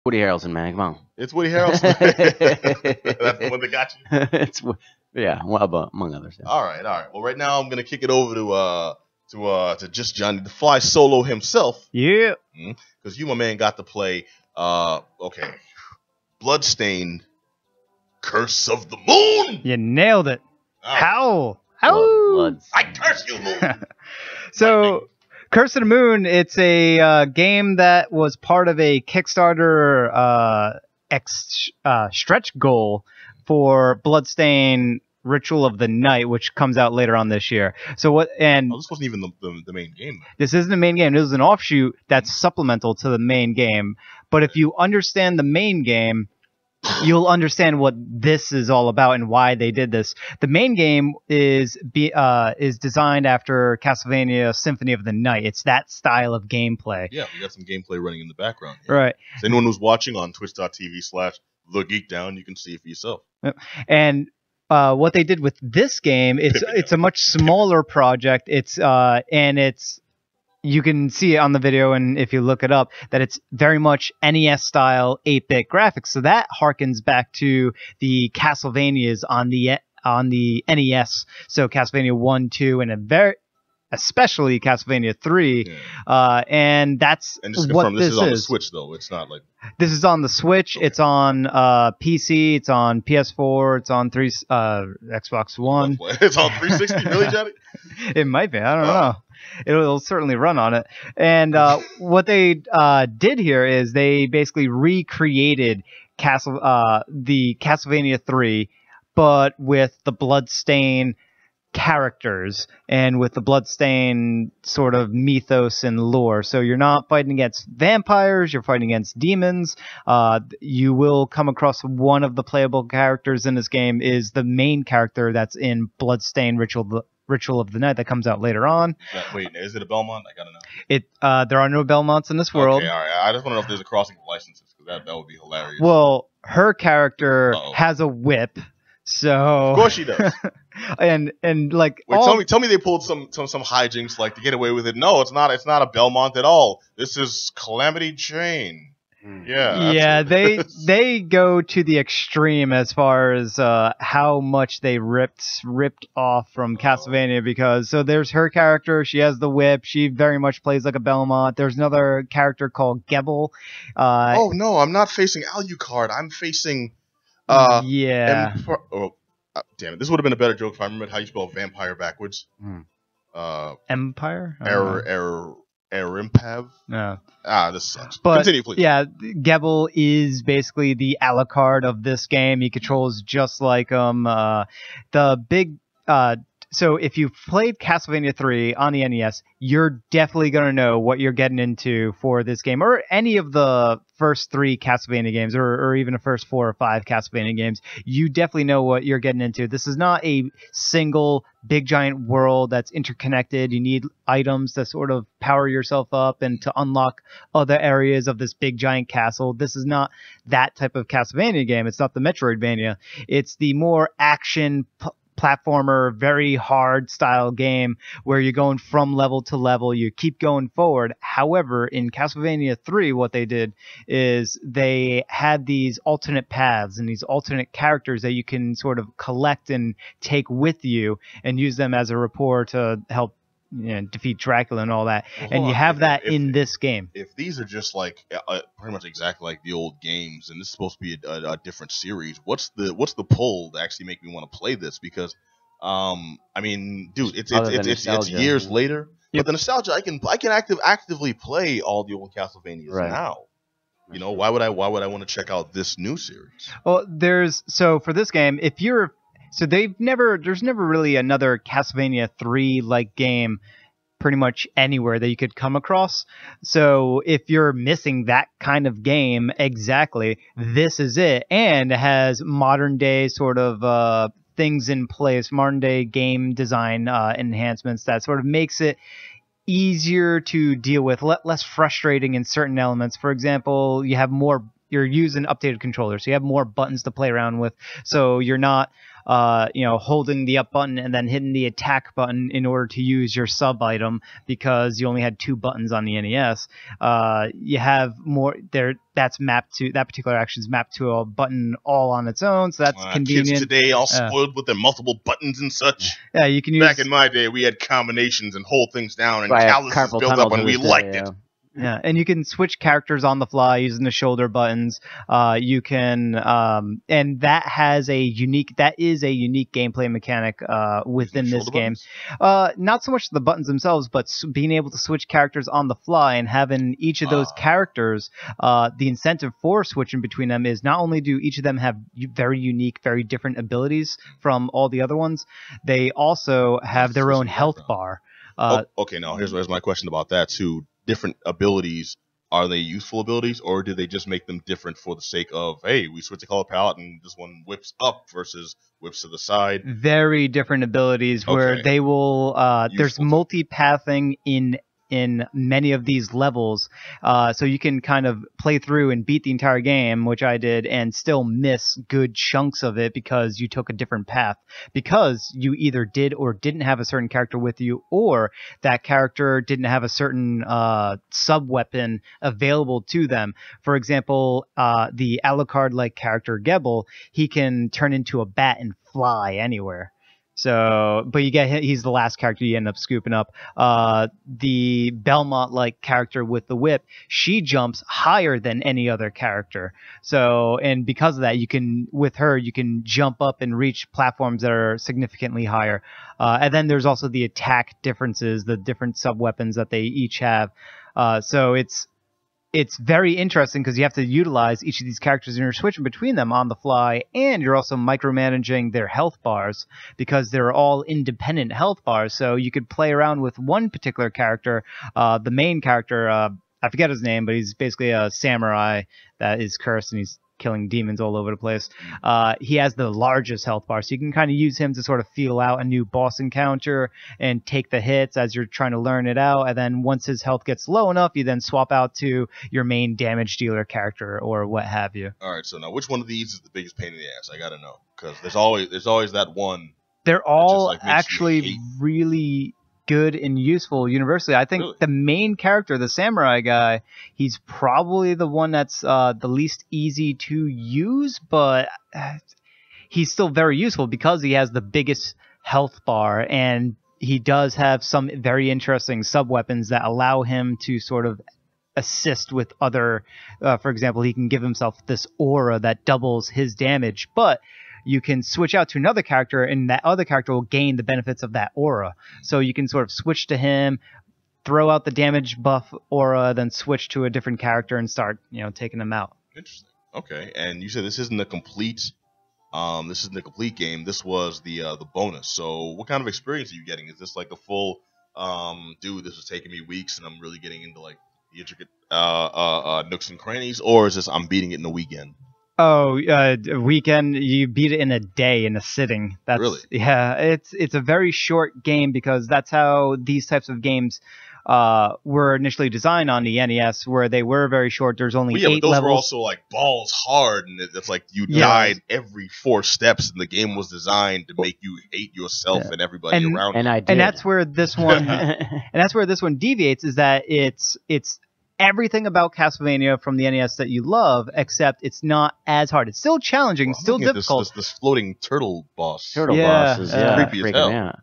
Woody Harrelson, man, come on. It's Woody Harrelson. That's the one that got you. Yeah, well, among others. Yeah. All right. Well, right now I'm gonna kick it over to just Johnny the Fly Solo himself. Yeah. Because you, my man, got to play. Okay, Bloodstained Curse of the Moon. You nailed it. Oh. How? I curse you, Moon. So, Curse of the Moon, it's a game that was part of a Kickstarter stretch goal for Bloodstained Ritual of the Night, which comes out later on this year. So what? And this wasn't even the main game. This isn't the main game. This is an offshoot that's supplemental to the main game. But if you understand the main game, you'll understand what this is all about and why they did this. The main game is designed after Castlevania Symphony of the Night. It's that style of gameplay. Yeah, we got some gameplay running in the background here. Right. So anyone who's watching on twitch.tv/The Geek Down, you can see it for yourself. And what they did with this game, it's a much smaller project. You can see it on the video, and if you look it up, that it's very much NES style 8-bit graphics. So that harkens back to the Castlevanias on the NES. So Castlevania 1, 2, and especially Castlevania 3. Yeah. And that's and just what confirm, this is on the is. Switch, though. It's not like... This is on the Switch. Okay. It's on PC. It's on PS4. It's on Xbox One. It's on 360? Really, Johnny? It might be. I don't know. It'll certainly run on it. And what they did here is they basically recreated the Castlevania 3, but with the Bloodstained characters and with the Bloodstained sort of mythos and lore. So you're not fighting against vampires, you're fighting against demons. You will come across one of the playable characters in this game is the main character that's in Bloodstained Ritual of the Night that comes out later on. Wait, is it a Belmont? I gotta know. There are no Belmonts in this world. Okay, all right. I just want to know if there's a crossing of licenses, because that would be hilarious. Well, her character has a whip, so of course she does. and like, wait, tell me they pulled some hijinks like to get away with it. No, it's not a Belmont at all. This is Calamity Jane. Yeah, they go to the extreme as far as how much they ripped off from Castlevania, because so there's her character, she has the whip, she very much plays like a Belmont. There's another character called Gebel. Oh no, I'm not facing Alucard, I'm facing damn it, this would have been a better joke if I remembered how you spell vampire backwards. Empire? Erimpav? No. This sucks. But, continue, please. Yeah, Gebel is basically the Alucard of this game. He controls just like the big... So if you've played Castlevania 3 on the NES, you're definitely going to know what you're getting into for this game, or any of the first 3 Castlevania games, or even the first 4 or 5 Castlevania games. You definitely know what you're getting into. This is not a single big giant world that's interconnected. You need items to sort of power yourself up and to unlock other areas of this big giant castle. This is not that type of Castlevania game. It's not the Metroidvania. It's the more action platformer, very hard style game where you're going from level to level, you keep going forward. However, in Castlevania 3, what they did is they had these alternate paths and these alternate characters that you can sort of collect and take with you and use them as a rapport to help defeat Dracula and all that. And you have that in this game. If these are just like pretty much exactly like the old games, and this is supposed to be a different series, what's the pull to actually make me want to play this? Because I mean, dude, it's years later. Yep. But the nostalgia, I can actively play all the old Castlevanias now. You know, why would I want to check out this new series? Well, for this game, there's never really another Castlevania 3 like game pretty much anywhere that you could come across. So if you're missing that kind of game, exactly, this is it. And it has modern day sort of things in place, modern day game design enhancements that sort of makes it easier to deal with, less frustrating in certain elements. For example, you're using updated controllers, so you have more buttons to play around with, so you're not holding the up button and then hitting the attack button in order to use your sub item because you only had 2 buttons on the NES. You have more there. That particular action is mapped to a button all on its own, so that's convenient. Kids today all spoiled with their multiple buttons and such. Yeah, you can use. Back in my day, we had combinations and hold things down, and calluses built up, and we liked it. Yeah, and you can switch characters on the fly using the shoulder buttons. You can, and that is a unique gameplay mechanic within this game. Not so much the buttons themselves, but being able to switch characters on the fly and having each of those characters. The incentive for switching between them is not only do each of them have very unique, very different abilities from all the other ones, they also have their own health bar. Okay, now here's my question about that too. Different abilities, are they useful abilities, or do they just make them different for the sake of, hey, we switch the color palette and this one whips up versus whips to the side? Very different abilities where they will there's multi-pathing in many of these levels, so you can kind of play through and beat the entire game, which I did, and still miss good chunks of it because you took a different path, because you either did or didn't have a certain character with you, or that character didn't have a certain sub-weapon available to them. For example, the Alucard-like character Gebel, he can turn into a bat and fly anywhere. So, but he's the last character you end up scooping up. The Belmont-like character with the whip, she jumps higher than any other character. So, and because of that, you can jump up and reach platforms that are significantly higher. And then there's also the attack differences, the different sub-weapons that they each have. So it's very interesting because you have to utilize each of these characters and you're switching between them on the fly, and you're also micromanaging their health bars because they're all independent health bars. So you could play around with one particular character, the main character, I forget his name, but he's basically a samurai that is cursed and he's killing demons all over the place. He has the largest health bar, so you can kind of use him to sort of feel out a new boss encounter and take the hits as you're trying to learn it out. And then once his health gets low enough, you then swap out to your main damage dealer character or what have you. All right, so now which one of these is the biggest pain in the ass? I gotta know, because there's always that one. They're all actually really good and useful universally. I think the main character, the samurai guy, he's probably the one that's the least easy to use, but he's still very useful because he has the biggest health bar, and he does have some very interesting sub-weapons that allow him to sort of assist with other, for example, he can give himself this aura that doubles his damage, but you can switch out to another character, and that other character will gain the benefits of that aura. So you can sort of switch to him, throw out the damage buff aura, then switch to a different character and start, taking them out. Interesting. Okay, and you said this isn't a complete game. This was the bonus. So what kind of experience are you getting? Is this like a full, this is taking me weeks and I'm really getting into like the intricate nooks and crannies, or is this I'm beating it in a weekend? Oh, weekend, you beat it in a day, in a sitting. That's, really? Yeah, it's a very short game because that's how these types of games were initially designed on the NES, where they were very short. There's only 8 levels. But those were also like balls hard, and it's like you died every 4 steps, and the game was designed to make you hate yourself and everybody around you. And that's where this one, deviates, is that it's everything about Castlevania from the NES that you love, except it's not as hard. It's still challenging, still difficult. This floating turtle boss. Boss is creepy as hell.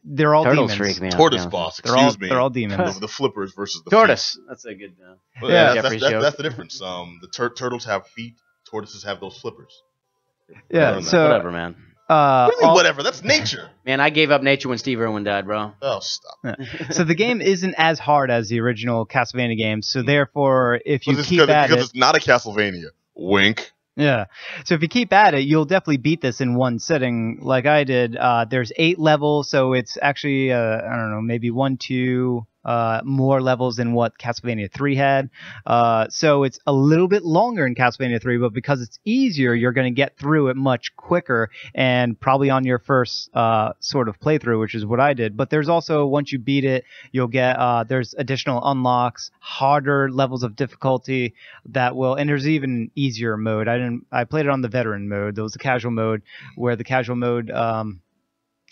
They're all Turtles demons. Tortoise boss, excuse me. They're all demons. The flippers versus the tortoise. Feet. That's a good. That's the difference. The turtles have feet. Tortoises have those flippers. Yeah. So whatever, man. What do you mean, whatever? That's nature. Man, I gave up nature when Steve Irwin died, bro. Oh, stop. Yeah. So the game isn't as hard as the original Castlevania games. So therefore, if you keep at it, because it's not a Castlevania. Wink. Yeah. So if you keep at it, you'll definitely beat this in one sitting, like I did. There's 8 levels, so it's actually I don't know, maybe 1, 2, more levels than what Castlevania 3 had. So it's a little bit longer in Castlevania 3, but because it's easier, you're going to get through it much quicker and probably on your first sort of playthrough, which is what I did. But there's also, once you beat it, you'll get there's additional unlocks, harder levels of difficulty that will, and there's even easier mode. I played it on the veteran mode. There was a casual mode where the casual mode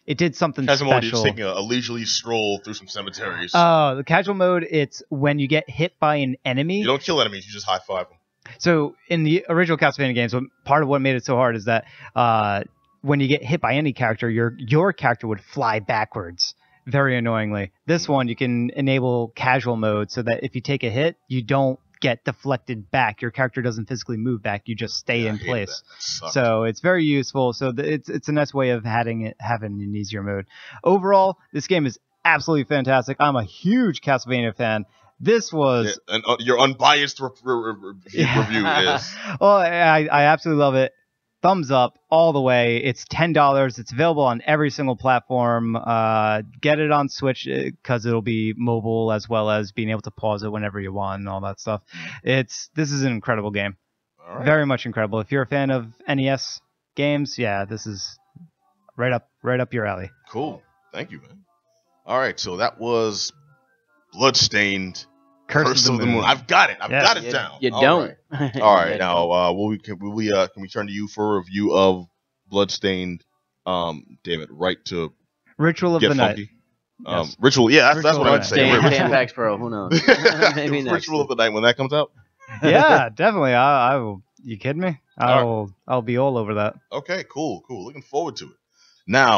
it did something casual special. Mode, you're just taking a leisurely stroll through some cemeteries. Oh, the casual mode, it's when you get hit by an enemy. You don't kill enemies, you just high five them. So in the original Castlevania games, part of what made it so hard is that when you get hit by any character, your character would fly backwards, very annoyingly. This one, you can enable casual mode so that if you take a hit, you don't get deflected back. Your character doesn't physically move back. You just stay in place. So it's very useful. So it's a nice way of having an easier mode. Overall, this game is absolutely fantastic. I'm a huge Castlevania fan. This was... Yeah, and your unbiased review is... Well, I absolutely love it. Thumbs up all the way. It's $10. It's available on every single platform. Get it on Switch because it'll be mobile as well as being able to pause it whenever you want and all that stuff. This is an incredible game. All right. Very much incredible. If you're a fan of NES games, yeah, this is right up your alley. Cool. Thank you, man. All right, so that was Bloodstained Curse of the Moon. I've got it. I've got it down. You don't. All right. Now, can we turn to you for a review of Bloodstained? Damn it, right to Ritual of the Night. Yes. Ritual. Yeah, that's what I'd say. Tampax Pro. Who knows? Maybe next. Ritual of the Night when that comes out. Yeah, definitely. I will. You kidding me? I'll be all over that. Okay. Cool. Looking forward to it. Now.